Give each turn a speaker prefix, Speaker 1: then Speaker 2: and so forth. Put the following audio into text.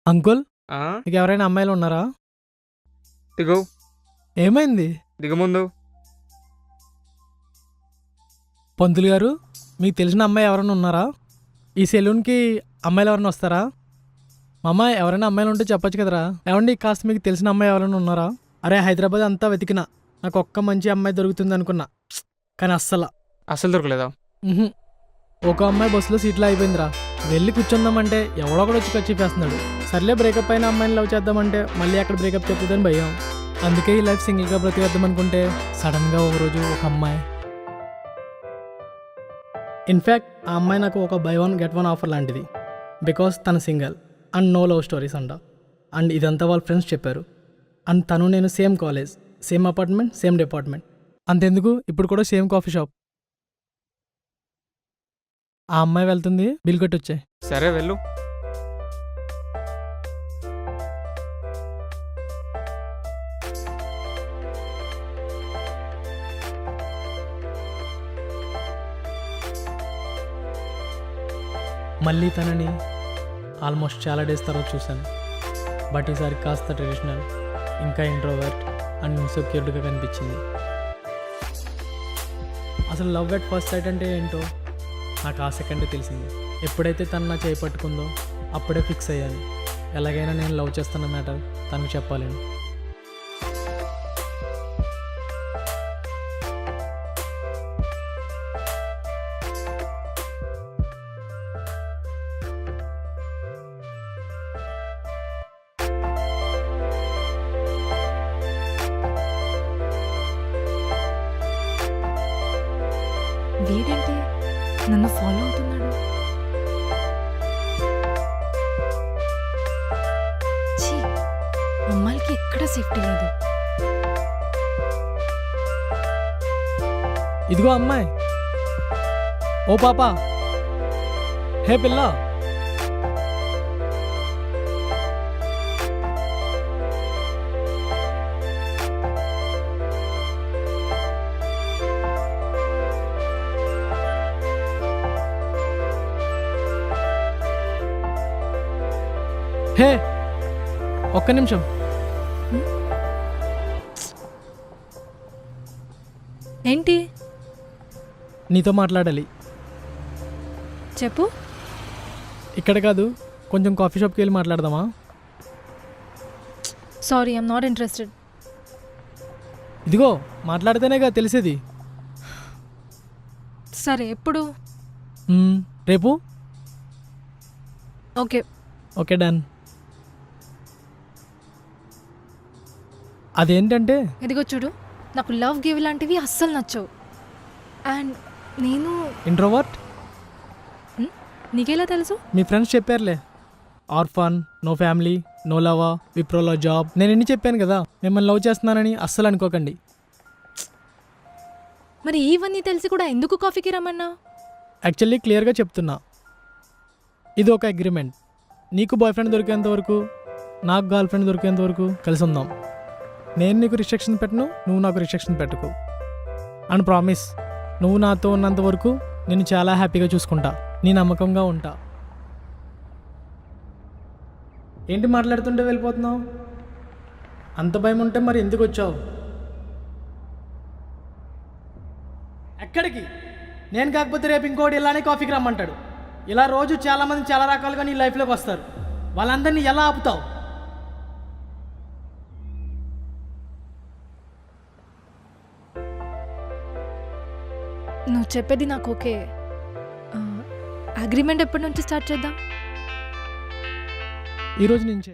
Speaker 1: Uncle,
Speaker 2: ఆ?
Speaker 1: మీకు ఎవరైనా అమ్మాయిలు ఉన్నారా?
Speaker 2: దిగు
Speaker 1: ఏమైంది?
Speaker 2: దిగు ముందు.
Speaker 1: పంతులు గారు, మీకు తెలిసిన అమ్మాయి ఎవరైనా ఉన్నారా? ఈ సెలూన్కి అమ్మాయిలు ఎవరైనా వస్తారా? మా అమ్మాయి ఎవరైనా అమ్మాయిలు ఉంటే చెప్పొచ్చు కదరా. ఏమండి, కాస్త మీకు తెలిసిన అమ్మాయి ఎవరైనా ఉన్నారా? అరే, హైదరాబాద్ అంతా వెతికినా నాకు ఒక్క మంచి అమ్మాయి దొరుకుతుంది అనుకున్నా, కానీ
Speaker 2: అసలు దొరకలేదా?
Speaker 1: ఉహుం. ఒక అమ్మాయి బస్సులో సీట్లో అయిపోయిందిరా. వెళ్ళి కూర్చుందామంటే ఎవడో ఒకడు వచ్చి ఖర్చు. సర్లే, బ్రేకప్ అయిన అమ్మాయిని లవ్ చేద్దామంటే మళ్ళీ అక్కడ బ్రేకప్ చెప్తుందని భయం. అందుకే ఈ లైఫ్ సింగిల్గా బ్రతికేద్దాం అనుకుంటే సడన్గా ఒకరోజు ఒక అమ్మాయి. ఇన్ఫ్యాక్ట్ ఆ అమ్మాయి నాకు ఒక buy one get one offer లాంటిది. బికాస్ తను single and no love stories అంట. అండ్ ఇదంతా వాళ్ళ ఫ్రెండ్స్ చెప్పారు. అండ్ తను నేను same college, same apartment, same department. అంతెందుకు, ఇప్పుడు కూడా సేమ్ కాఫీ షాప్. ఆ అమ్మాయి వెళ్తుంది, బిల్ కొట్టొచ్చే.
Speaker 2: సరే వెళ్ళు.
Speaker 1: మళ్ళీ తనని ఆల్మోస్ట్ చాలా డేస్ తర్వాత చూశాను. బట్ ఈసారి కాస్త ట్రెడిషనల్, ఇంకా ఇంట్రోవర్ట్ అండ్ ఇన్సెక్యూర్డ్గా కనిపించింది. అసలు లవ్ ఎట్ ఫస్ట్ సైట్ అంటే ఏంటో నాకు ఆ సెకండే తెలిసింది. ఎప్పుడైతే తను నా చేయి పట్టుకుందో అప్పుడే ఫిక్స్ అయ్యాను, ఎలాగైనా నేను లవ్ చేస్తున్న మ్యాటర్ తనకు చెప్పాలని.
Speaker 3: వీడేంటి నన్ను ఫాలో అవుతున్నాడు? ఛీ, అమ్మాయిలకి ఎక్కడ సేఫ్టీ లేదు.
Speaker 1: ఇదిగో అమ్మాయి. ఓ పాపా, హే పిల్ల. హే, ఒక్క నిమిషం.
Speaker 3: ఏంటి?
Speaker 1: నీతో మాట్లాడాలి.
Speaker 3: చెప్పు.
Speaker 1: ఇక్కడ కాదు, కొంచెం కాఫీ షాప్కి వెళ్ళి మాట్లాడదామా?
Speaker 3: Sorry, I'm not interested.
Speaker 1: ఇదిగో, మాట్లాడితేనేగా తెలిసేది.
Speaker 3: సరే, ఎప్పుడు?
Speaker 1: రేపు.
Speaker 3: ఓకే.
Speaker 1: Okay, done. అదేంటంటే,
Speaker 3: ఇదిగో చూడు, నాకు లవ్ గివ్ లాంటివి అస్సలు నచ్చవు. అండ్ నేను
Speaker 1: ఇంట్రోవర్ట్.
Speaker 3: నీకెలా తెలుసు?
Speaker 1: మీ ఫ్రెండ్స్ చెప్పారులే. ఆర్ఫన్, నో ఫ్యామిలీ, నో లవా, విప్రోలో జాబ్. నేను ఎన్ని చెప్పాను కదా, మిమ్మల్ని లవ్ చేస్తున్నానని అస్సలు అనుకోకండి.
Speaker 3: మరి ఇవన్నీ తెలిసి కూడా ఎందుకు కాఫీకి రమ్మన్నా?
Speaker 1: యాక్చువల్లీ క్లియర్గా చెప్తున్నా, ఇది ఒక అగ్రిమెంట్. నీకు బాయ్ ఫ్రెండ్ దొరికేంత వరకు, నాకు గర్ల్ ఫ్రెండ్ దొరికేంత వరకు కలిసి ఉందాం. నేను నీకు రిస్ట్రిక్షన్ పెట్టను, నువ్వు నాకు రిస్ట్రిక్షన్ పెట్టుకో. అండ్ ప్రామిస్, నువ్వు నాతో ఉన్నంత వరకు నేను చాలా హ్యాపీగా చూసుకుంటా, నీ నమ్మకంగా ఉంటా. ఏంటి మాట్లాడుతుంటే వెళ్ళిపోతున్నావు? అంత భయం ఉంటే మరి ఎందుకు వచ్చావు? ఎక్కడికి? నేను కాకపోతే రేపు ఇంకోటి ఇలానే కాఫీకి రమ్మంటాడు. ఇలా రోజు చాలామంది చాలా రకాలుగా నీ లైఫ్లోకి వస్తారు. వాళ్ళందరినీ ఎలా ఆపుతావు?
Speaker 3: నువ్వు చెప్పేది నాకు ఓకే. అగ్రిమెంట్ ఎప్పటి నుంచి స్టార్ట్ చేద్దాం?
Speaker 1: ఈరోజు నుంచే.